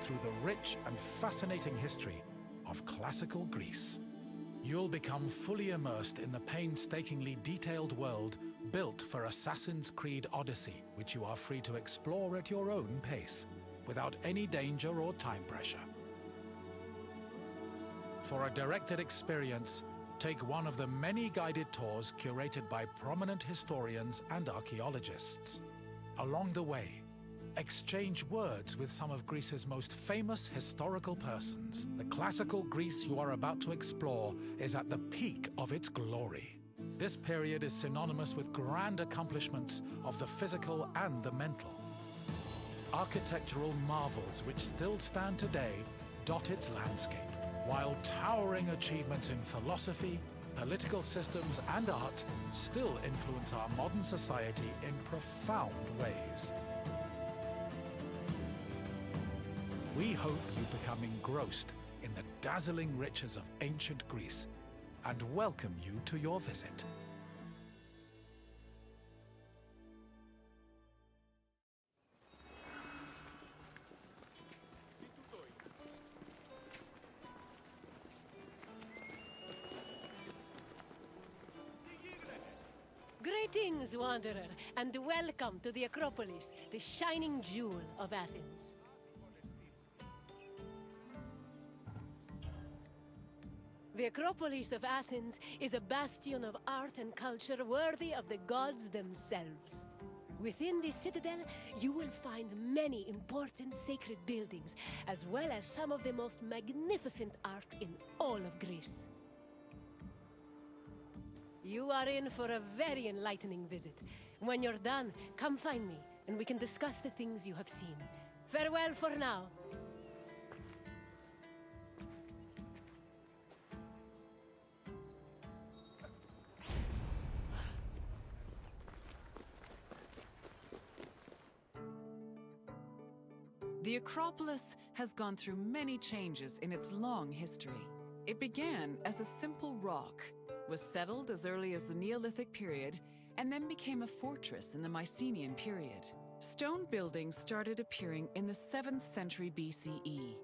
through the rich and fascinating history of classical Greece. You'll become fully immersed in the painstakingly detailed world built for Assassin's Creed Odyssey, which you are free to explore at your own pace, without any danger or time pressure. For a directed experience, take one of the many guided tours curated by prominent historians and archaeologists. Along the way, exchange words with some of Greece's most famous historical persons. The classical Greece you are about to explore is at the peak of its glory. This period is synonymous with grand accomplishments of the physical and the mental. Architectural marvels which still stand today dot its landscape, while towering achievements in philosophy, political systems, and art still influence our modern society in profound ways. We hope you become engrossed in the dazzling riches of ancient Greece and welcome you to your visit. Greetings, wanderer, and welcome to the Acropolis, the shining jewel of Athens. The Acropolis of Athens is a bastion of art and culture worthy of the gods themselves. Within this citadel, you will find many important sacred buildings, as well as some of the most magnificent art in all of Greece. You are in for a very enlightening visit. When you're done, come find me, and we can discuss the things you have seen. Farewell for now. The Acropolis has gone through many changes in its long history. It began as a simple rock, was settled as early as the Neolithic period, and then became a fortress in the Mycenaean period. Stone buildings started appearing in the 7th century BCE,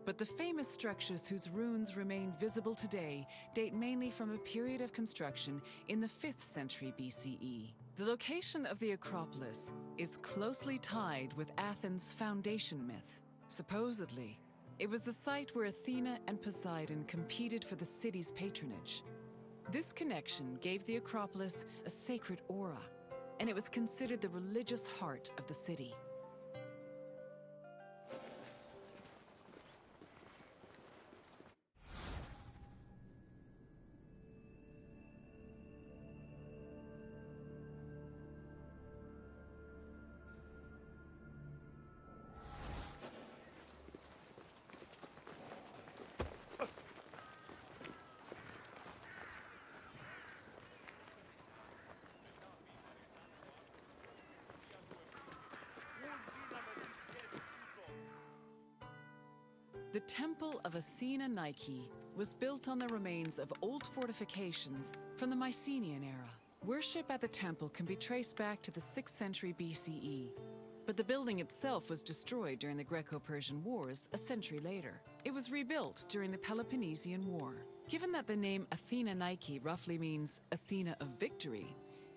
but the famous structures whose ruins remain visible today date mainly from a period of construction in the 5th century BCE. The location of the Acropolis is closely tied with Athens' foundation myth. Supposedly, it was the site where Athena and Poseidon competed for the city's patronage. This connection gave the Acropolis a sacred aura, and it was considered the religious heart of the city. The Temple of Athena Nike was built on the remains of old fortifications from the Mycenaean era. Worship at the temple can be traced back to the 6th century BCE, but the building itself was destroyed during the Greco-Persian Wars a century later. It was rebuilt during the Peloponnesian War. Given that the name Athena Nike roughly means Athena of victory,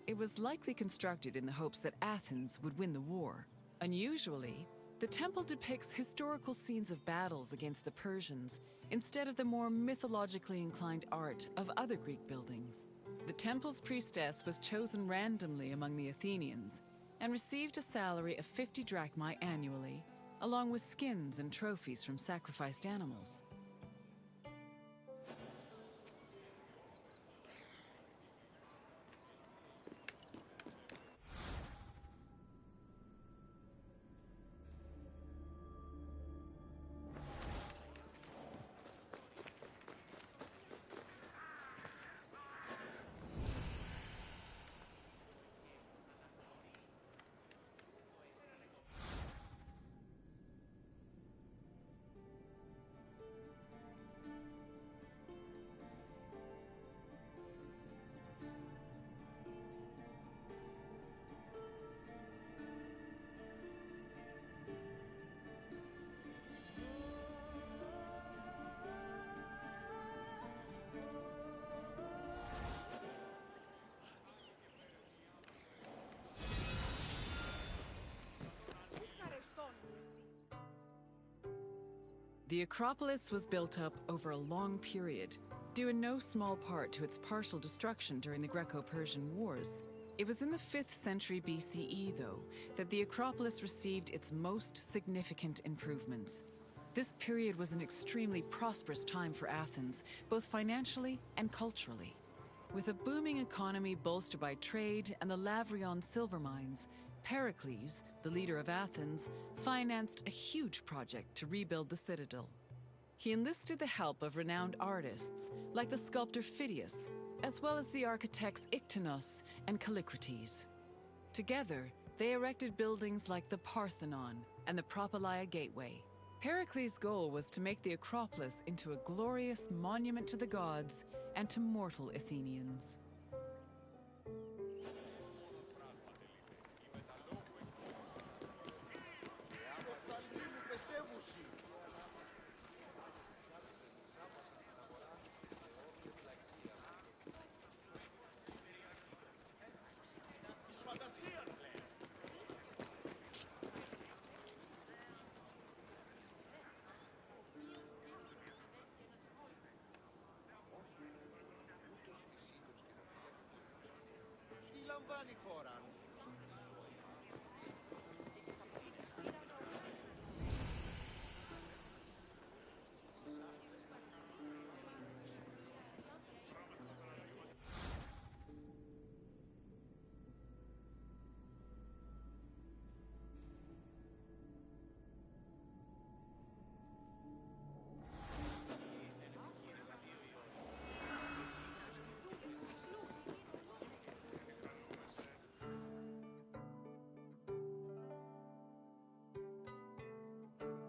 it was likely constructed in the hopes that Athens would win the war. Unusually, the temple depicts historical scenes of battles against the Persians instead of the more mythologically inclined art of other Greek buildings. The temple's priestess was chosen randomly among the Athenians and received a salary of 50 drachmae annually, along with skins and trophies from sacrificed animals. The Acropolis was built up over a long period, due in no small part to its partial destruction during the Greco-Persian Wars. It was in the 5th century BCE, though, that the Acropolis received its most significant improvements. This period was an extremely prosperous time for Athens, both financially and culturally. With a booming economy bolstered by trade and the Lavrion silver mines, Pericles, the leader of Athens, financed a huge project to rebuild the citadel. He enlisted the help of renowned artists, like the sculptor Phidias, as well as the architects Iktinos and Callicrates. Together, they erected buildings like the Parthenon and the Propylaea Gateway. Pericles' goal was to make the Acropolis into a glorious monument to the gods and to mortal Athenians.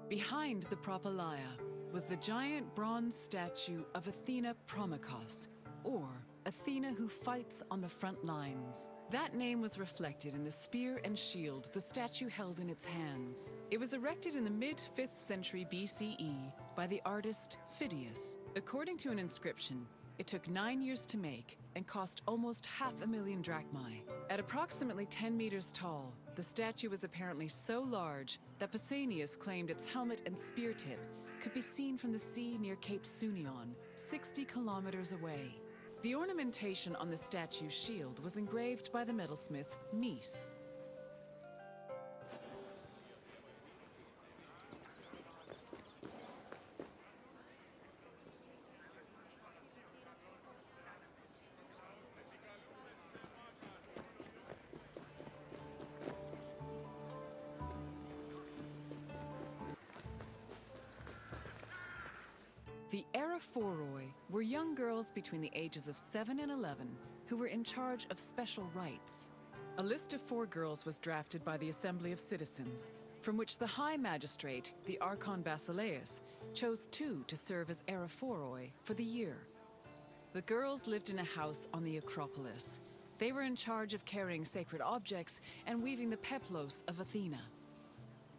Behind the Propylaea was the giant bronze statue of Athena Promachos, or Athena who fights on the front lines. That name was reflected in the spear and shield the statue held in its hands. It was erected in the mid-5th century BCE by the artist Phidias. According to an inscription, it took 9 years to make and cost almost 500,000 drachmae. At approximately 10 meters tall, the statue was apparently so large that Pausanias claimed its helmet and spear tip could be seen from the sea near Cape Sunion, 60 kilometers away. The ornamentation on the statue's shield was engraved by the metalsmith Nis. The Araphoroi were young girls between the ages of 7 and 11 who were in charge of special rites. A list of 4 girls was drafted by the Assembly of Citizens, from which the High Magistrate, the Archon Basileus, chose 2 to serve as Araphoroi for the year. The girls lived in a house on the Akropolis. They were in charge of carrying sacred objects and weaving the Peplos of Athena.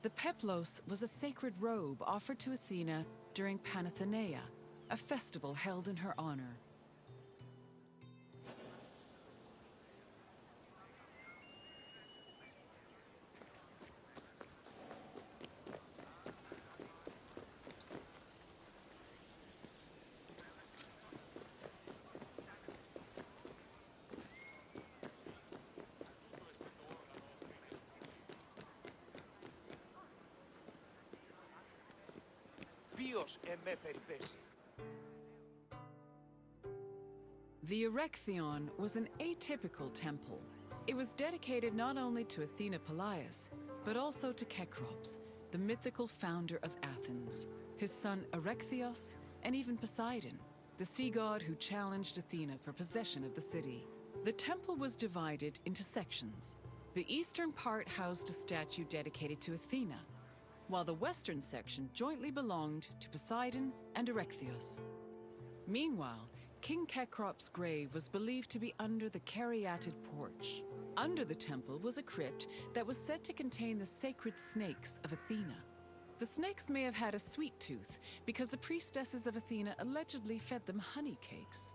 The Peplos was a sacred robe offered to Athena during Panathenea, a festival held in her honor. The Erechtheion was an atypical temple. It was dedicated not only to Athena Pelias, but also to Kekrops, the mythical founder of Athens, his son Erechtheos, and even Poseidon, the sea god who challenged Athena for possession of the city. The temple was divided into sections. The eastern part housed a statue dedicated to Athena, while the western section jointly belonged to Poseidon and Erechtheos. Meanwhile, King Kekrop's grave was believed to be under the caryatid porch. Under the temple was a crypt that was said to contain the sacred snakes of Athena. The snakes may have had a sweet tooth because the priestesses of Athena allegedly fed them honey cakes.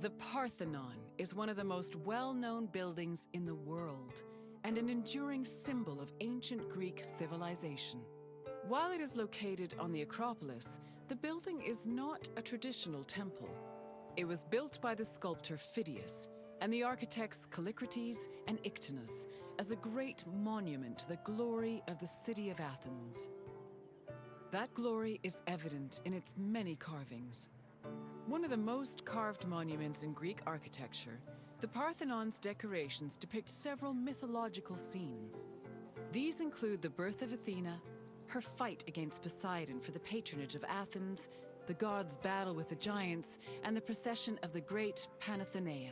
The Parthenon is one of the most well-known buildings in the world and an enduring symbol of ancient Greek civilization. While it is located on the Akropolis, the building is not a traditional temple. It was built by the sculptor Phidias and the architects Callicrates and Ictinus as a great monument to the glory of the city of Athens. That glory is evident in its many carvings. One of the most carved monuments in Greek architecture, the Parthenon's decorations depict several mythological scenes. These include the birth of Athena, her fight against Poseidon for the patronage of Athens, the gods' battle with the giants, and the procession of the great Panathenea.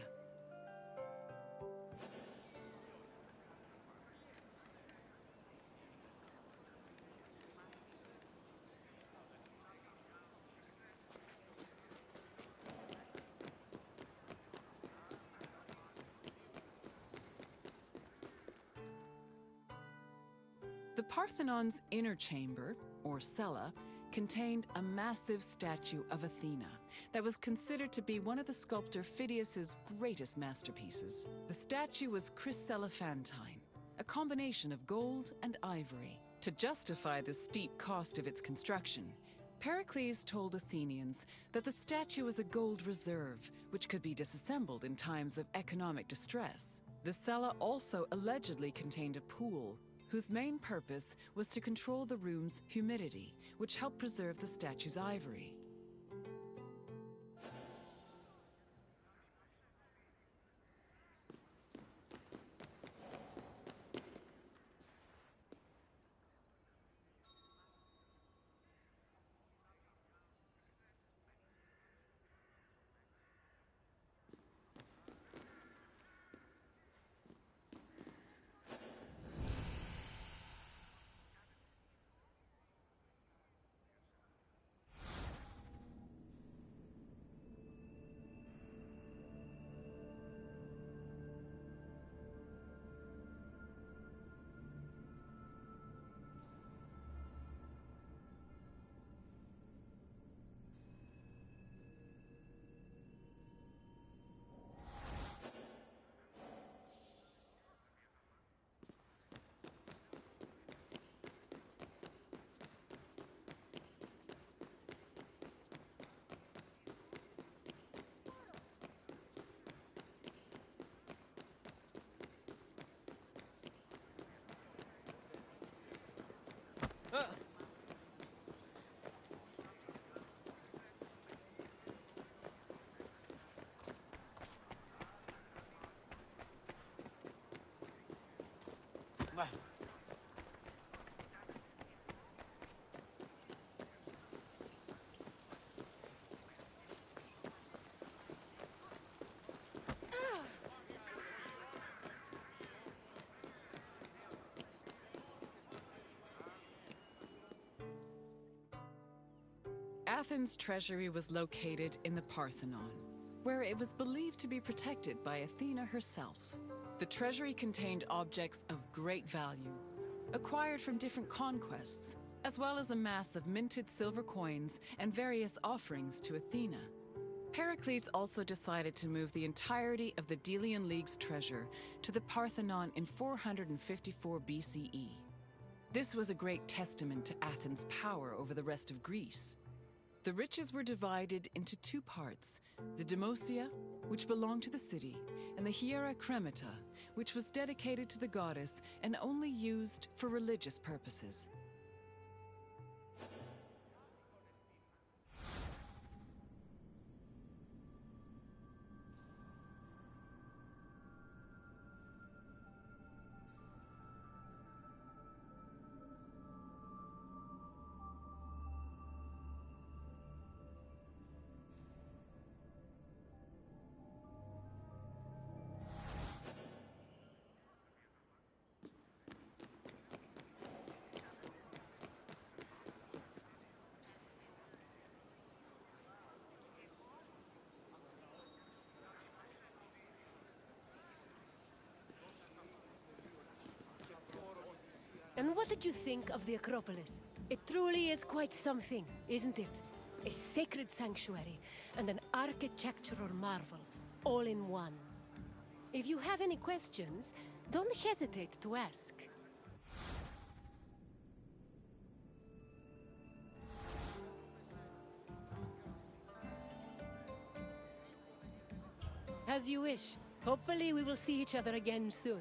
The Parthenon's inner chamber, or cella, contained a massive statue of Athena that was considered to be one of the sculptor Phidias's greatest masterpieces. The statue was chryselephantine, a combination of gold and ivory. To justify the steep cost of its construction, Pericles told Athenians that the statue was a gold reserve, which could be disassembled in times of economic distress. The cella also allegedly contained a pool, whose main purpose was to control the room's humidity, which helped preserve the statue's ivory. Athens' treasury was located in the Parthenon, where it was believed to be protected by Athena herself. The treasury contained objects of great value, acquired from different conquests, as well as a mass of minted silver coins and various offerings to Athena. Pericles also decided to move the entirety of the Delian League's treasure to the Parthenon in 454 BCE. This was a great testament to Athens' power over the rest of Greece. The riches were divided into two parts, the Demosia, which belonged to the city, and the Hiera Cremata, which was dedicated to the goddess and only used for religious purposes. And what did you think of the Acropolis? It truly is quite something, isn't it? A sacred sanctuary and an architectural marvel. all in one. If you have any questions, don't hesitate to ask. As you wish. Hopefully we will see each other again soon.